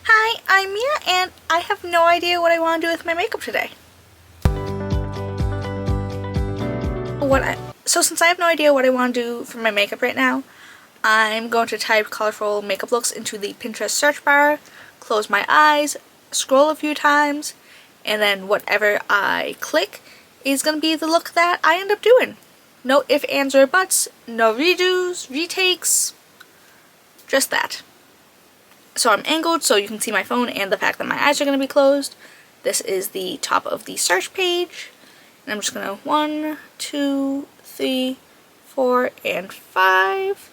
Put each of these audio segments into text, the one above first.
Hi, I'm Mia, and I have no idea what I want to do with my makeup today. So since I have no idea what I want to do for my makeup right now, I'm going to type colorful makeup looks into the Pinterest search bar, close my eyes, scroll a few times, and then whatever I click is going to be the look that I end up doing. No ifs, ands, or buts, no redos, retakes, just that. So I'm angled so you can see my phone and the fact that my eyes are going to be closed. This is the top of the search page. And I'm just going to 1, 2, 3, 4, and 5.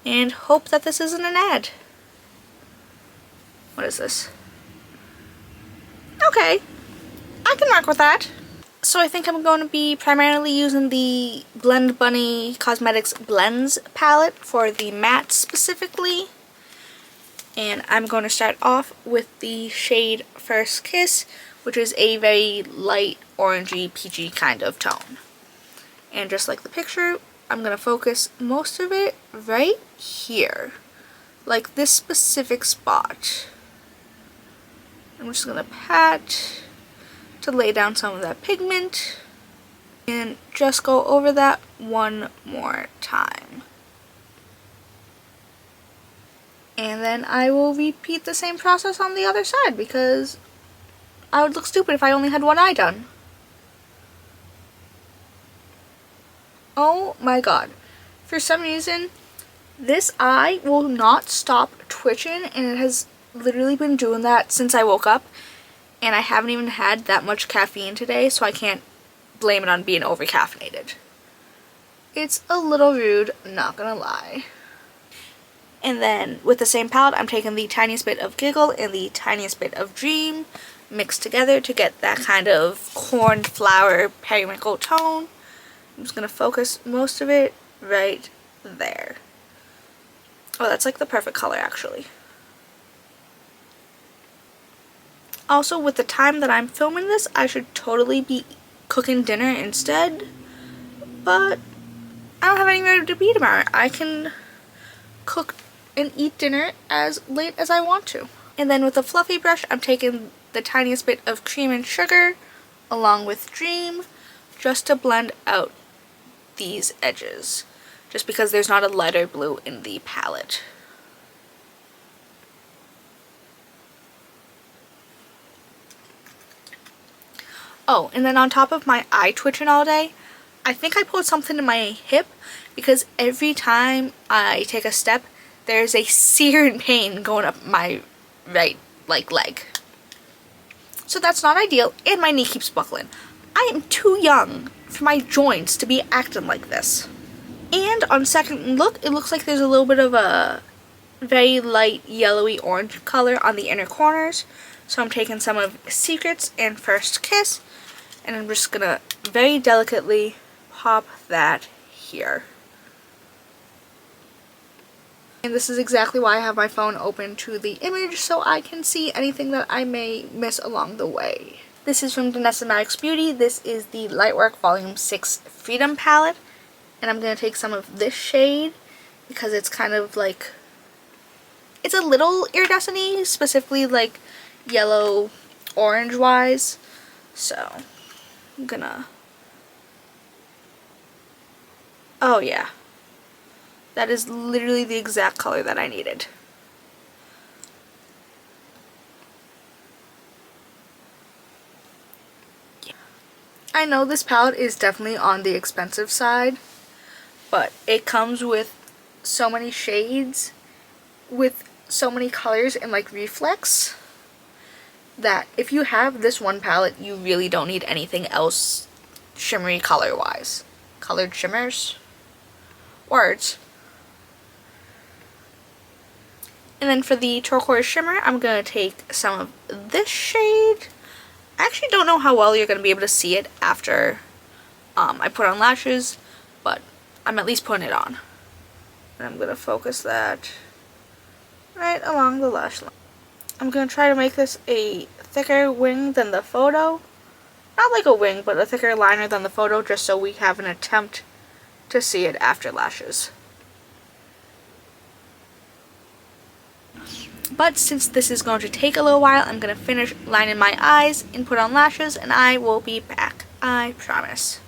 And hope that this isn't an ad. What is this? Okay, I can work with that. So I think I'm going to be primarily using the Blend Bunny Cosmetics Blends palette for the matte specifically. And I'm going to start off with the shade First Kiss, which is a very light orangey peachy kind of tone. And just like the picture, I'm going to focus most of it right here, like this specific spot. I'm just going to pat to lay down some of that pigment and just go over that one more time. And then I will repeat the same process on the other side because I would look stupid if I only had one eye done. Oh my god. For some reason, this eye will not stop twitching, and it has literally been doing that since I woke up. And I haven't even had that much caffeine today, so I can't blame it on being over-caffeinated. It's a little rude, not gonna lie. And then with the same palette, I'm taking the tiniest bit of Giggle and the tiniest bit of Dream mixed together to get that kind of cornflower periwinkle tone. I'm just going to focus most of it right there. Oh, that's like the perfect color actually. Also, with the time that I'm filming this, I should totally be cooking dinner instead. But I don't have anywhere to be tomorrow. I can cook and eat dinner as late as I want to. And then with a fluffy brush, I'm taking the tiniest bit of Cream and Sugar along with Dream just to blend out these edges, just because there's not a lighter blue in the palette. Oh, and then on top of my eye twitching all day, I think I pulled something in my hip because every time I take a step, there's a searing pain going up my right leg. So that's not ideal, and my knee keeps buckling. I am too young for my joints to be acting like this. And on second look, it looks like there's a little bit of a very light yellowy orange color on the inner corners. So I'm taking some of Secrets and First Kiss, and I'm just gonna very delicately pop that here. And this is exactly why I have my phone open to the image, so I can see anything that I may miss along the way. This is from Danessa Myricks Beauty. This is the Lightwork Volume 6 Freedom Palette. And I'm going to take some of this shade because it's kind of like, it's a little iridescent-y, specifically like yellow orange wise. So I'm gonna, oh yeah. That is literally the exact color that I needed. Yeah. I know this palette is definitely on the expensive side, but it comes with so many shades, with so many colors and like reflex, that if you have this one palette, you really don't need anything else shimmery color wise. Colored shimmers? Words. And then for the turquoise shimmer, I'm going to take some of this shade. I actually don't know how well you're going to be able to see it after I put on lashes, but I'm at least putting it on. And I'm going to focus that right along the lash line. I'm going to try to make this a thicker wing than the photo. Not like a wing, but a thicker liner than the photo, just so we have an attempt to see it after lashes. But since this is going to take a little while, I'm going to finish lining my eyes and put on lashes, and I will be back. I promise.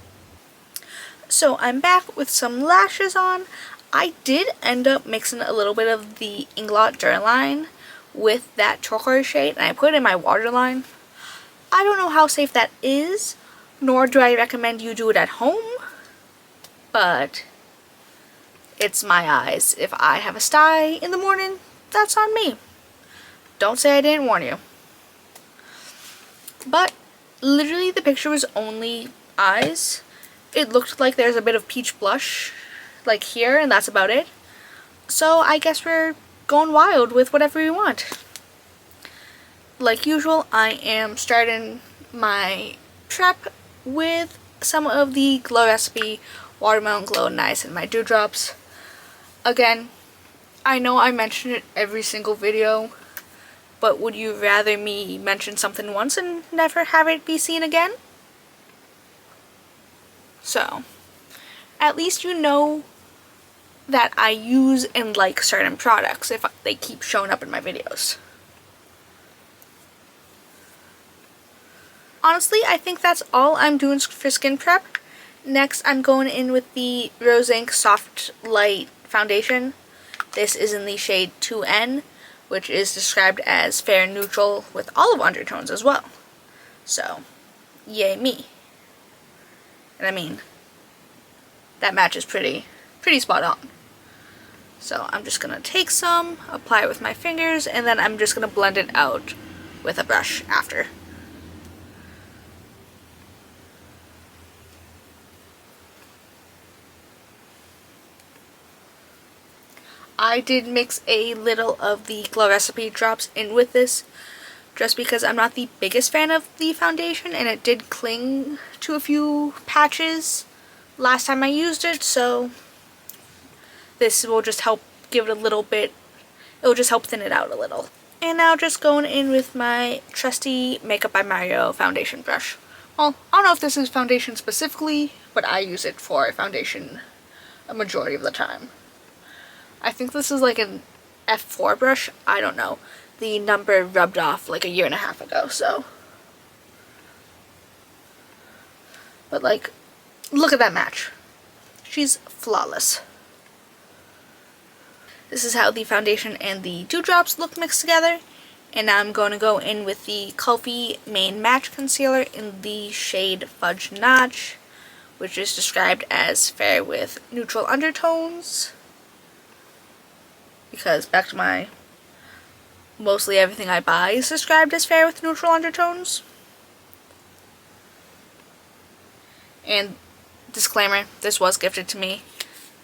So I'm back with some lashes on. I did end up mixing a little bit of the Inglot Durline with that turquoise shade, and I put it in my waterline. I don't know how safe that is, nor do I recommend you do it at home, but it's my eyes. If I have a sty in the morning, that's on me. Don't say I didn't warn you. But literally the picture was only eyes. It looked like there's a bit of peach blush like here, and that's about it. So I guess we're going wild with whatever we want. Like usual, I am starting my prep with some of the Glow Recipe Watermelon Glow Niacinamide Dewdrops. Again, I know I mention it every single video, but would you rather me mention something once and never have it be seen again? So, at least you know that I use and like certain products if they keep showing up in my videos. Honestly, I think that's all I'm doing for skin prep. Next, I'm going in with the Rose Inc Softlight Foundation. This is in the shade 2N, which is described as fair neutral with olive undertones as well. So, yay me. And I mean, that matches pretty spot on. So I'm just going to take some, apply it with my fingers, and then I'm just going to blend it out with a brush after. I did mix a little of the Glow Recipe drops in with this, just because I'm not the biggest fan of the foundation, and it did cling to a few patches last time I used it, so this will just help give it a little bit, it'll just help thin it out a little. And now just going in with my trusty Makeup by Mario foundation brush. Well, I don't know if this is foundation specifically, but I use it for foundation a majority of the time. I think this is like an F4 brush, I don't know. The number rubbed off like a year and a half ago, so. But like, look at that match. She's flawless. This is how the foundation and the dewdrops look mixed together. And now I'm going to go in with the Kulfi Main Match Concealer in the shade Fudge Notch, which is described as fair with neutral undertones. Because back to my mostly everything I buy is described as fair with neutral undertones. And disclaimer, this was gifted to me,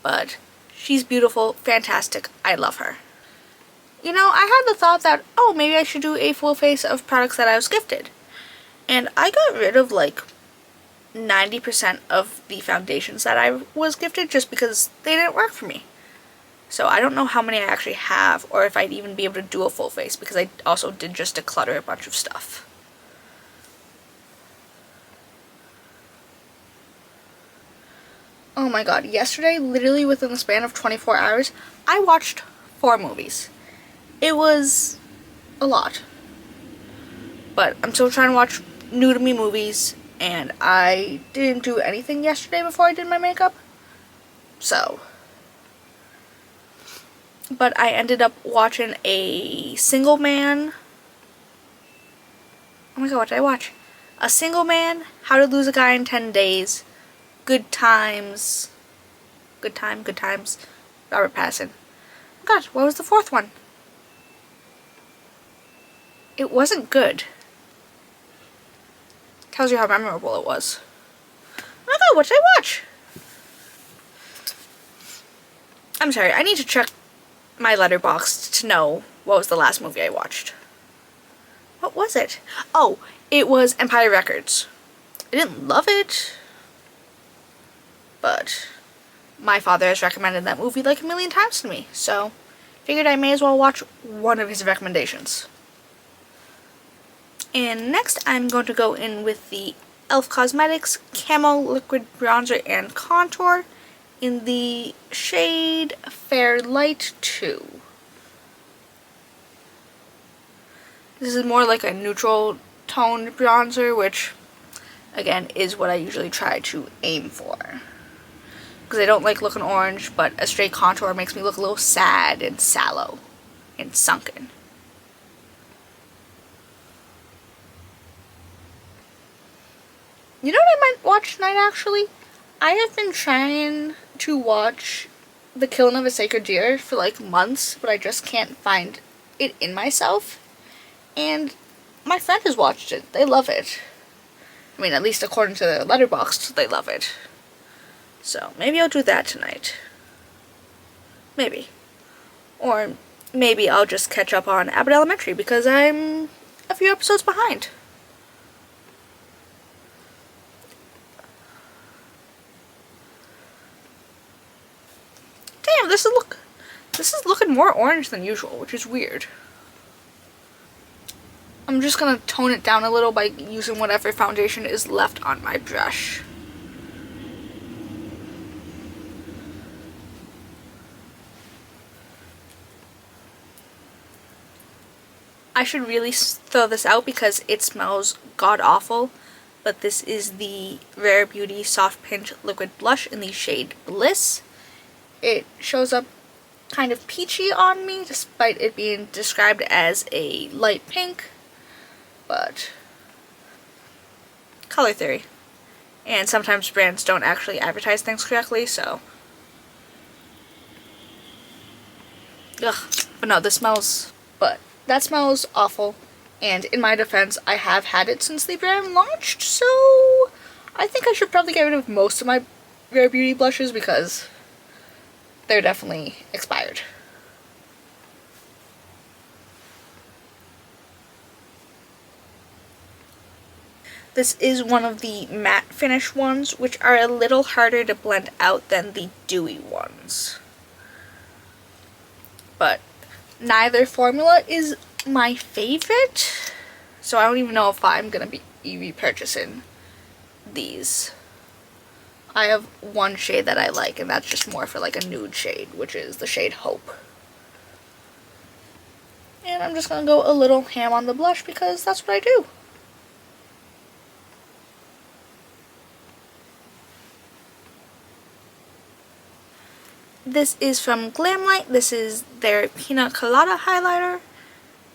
but she's beautiful, fantastic, I love her. You know, I had the thought that, oh, maybe I should do a full face of products that I was gifted. And I got rid of like 90% of the foundations that I was gifted just because they didn't work for me. So I don't know how many I actually have, or if I'd even be able to do a full face, because I also did just declutter a bunch of stuff. Oh my god, yesterday, literally within the span of 24 hours, I watched 4 movies. It was a lot. But I'm still trying to watch new to me movies, and I didn't do anything yesterday before I did my makeup. So. But I ended up watching A Single Man. Oh my god, what did I watch? A Single Man, How to Lose a Guy in 10 Days, Good Times. Good Times. Robert Pattinson. Oh god, what was the 4th one? It wasn't good. Tells you how memorable it was. Oh my god, what did I watch? I'm sorry, I need to check my letterbox to know what was the last movie I watched. What was it? Oh, it was Empire Records. I didn't love it, but my father has recommended that movie like a million times to me, so figured I may as well watch one of his recommendations. And next I'm going to go in with the e.l.f. Cosmetics Camo Liquid Bronzer and Contour in the shade Fair Light 2. This is more like a neutral toned bronzer, which again is what I usually try to aim for. Because I don't like looking orange, but a straight contour makes me look a little sad and sallow and sunken. You know what I might watch tonight, actually? I have been trying to watch The Killing of a Sacred Deer for like months, but I just can't find it in myself. And my friend has watched it. They love it. I mean, at least according to their letterboxd, they love it. So, maybe I'll do that tonight. Maybe. Or maybe I'll just catch up on Abbott Elementary because I'm a few episodes behind. Damn, this is looking more orange than usual, which is weird. I'm just gonna tone it down a little by using whatever foundation is left on my brush. I should really throw this out because it smells god-awful, but this is the Rare Beauty Soft Pinch Liquid Blush in the shade Bliss. It shows up kind of peachy on me, despite it being described as a light pink, but color theory. And sometimes brands don't actually advertise things correctly, so. Ugh, but no, this smells, but that smells awful, and in my defense, I have had it since the brand launched, so I think I should probably get rid of most of my Rare Beauty blushes because they're definitely expired. This is one of the matte finish ones, which are a little harder to blend out than the dewy ones. But neither formula is my favorite, so I don't even know if I'm going to be repurchasing these. I have one shade that I like, and that's just more for like a nude shade, which is the shade Hope. And I'm just going to go a little ham on the blush because that's what I do. This is from Glamlite. This is their Pina Colada highlighter,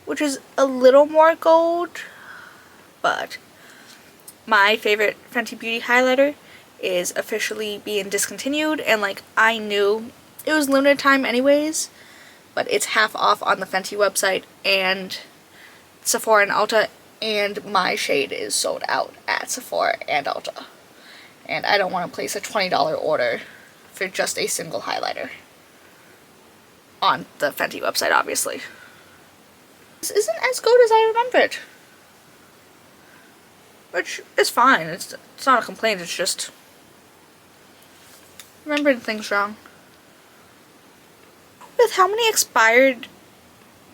which is a little more gold, but my favorite Fenty Beauty highlighter is officially being discontinued, and like I knew it was limited time anyways, but it's half off on the Fenty website and Sephora and Ulta, and my shade is sold out at Sephora and Ulta, and I don't want to place a $20 order for just a single highlighter on the Fenty website, obviously. This isn't as good as I remembered, which is fine. It's not a complaint, it's just remembering things wrong. With how many expired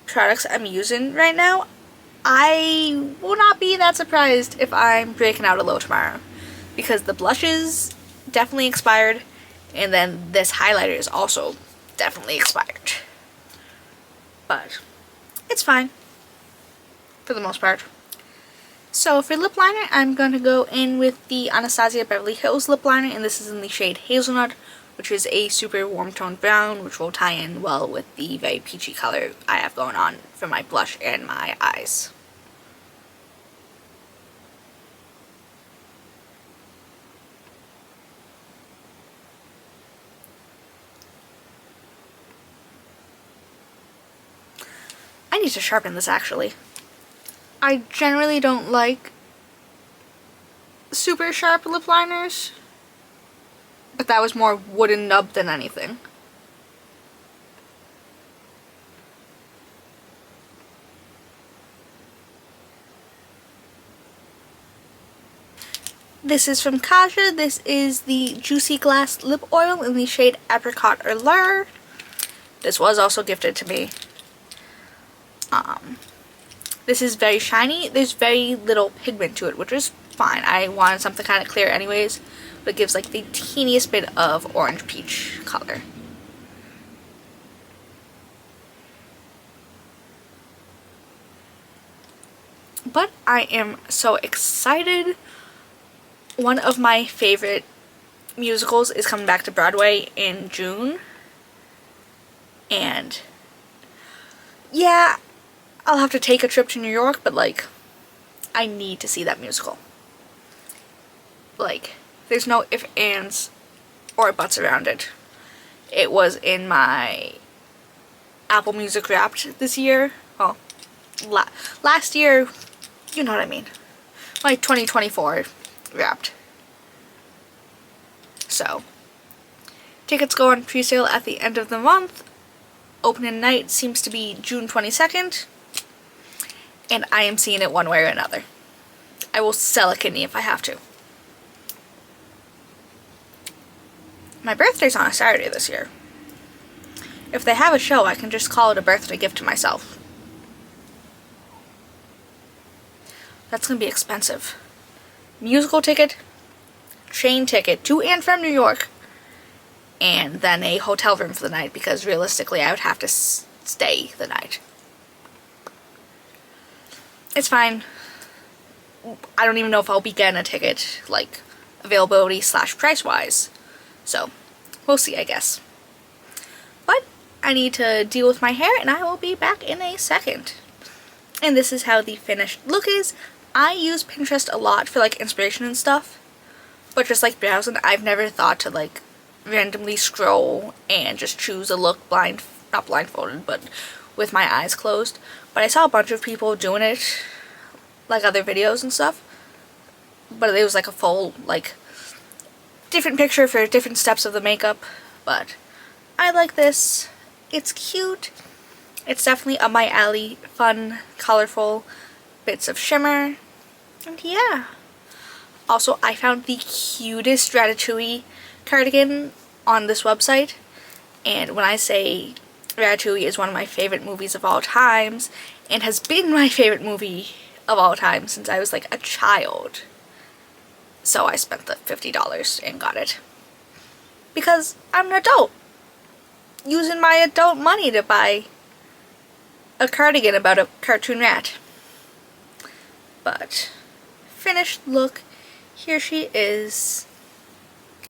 products I'm using right now, I will not be that surprised if I'm breaking out a low tomorrow, because the blushes definitely expired, and then this highlighter is also definitely expired. But it's fine for the most part. So for lip liner, I'm going to go in with the Anastasia Beverly Hills lip liner, and this is in the shade Hazelnut, which is a super warm toned brown, which will tie in well with the very peachy color I have going on for my blush and my eyes. I need to sharpen this actually. I generally don't like super sharp lip liners, but that was more wooden nub than anything. This is from Kaja. This is the Juicy Glass Lip Oil in the shade Apricot or Lure. This was also gifted to me. This is very shiny. There's very little pigment to it, which is fine. I wanted something kind of clear anyways, but it gives like the teeniest bit of orange peach color. But I am so excited. One of my favorite musicals is coming back to Broadway in June. And yeah, I'll have to take a trip to New York, but like, I need to see that musical. Like, there's no ifs, ands, or buts around it. It was in my Apple Music Wrapped this year. Well, last year, you know what I mean. My 2024 Wrapped. So, tickets go on pre-sale at the end of the month. Opening night seems to be June 22nd. And I am seeing it one way or another. I will sell a kidney if I have to. My birthday's on a Saturday this year. If they have a show, I can just call it a birthday gift to myself. That's gonna be expensive. Musical ticket, train ticket to and from New York, and then a hotel room for the night, because realistically I would have to stay the night. It's fine. I don't even know if I'll be getting a ticket, like, availability / price wise. So, we'll see, I guess. But I need to deal with my hair, and I will be back in a second. And this is how the finished look is. I use Pinterest a lot for like inspiration and stuff, but just like browsing, I've never thought to like randomly scroll and just choose a look not blindfolded, but with my eyes closed. But I saw a bunch of people doing it, like other videos and stuff, but it was like a full like different picture for different steps of the makeup. But I like this. It's cute. It's definitely up my alley. Fun, colorful bits of shimmer. And yeah. Also, I found the cutest Ratatouille cardigan on this website. And when I say Ratatouille is one of my favorite movies of all times, and has been my favorite movie of all time since I was like a child. So I spent the $50 and got it. Because I'm an adult. Using my adult money to buy a cardigan about a cartoon rat. But finished look, here she is.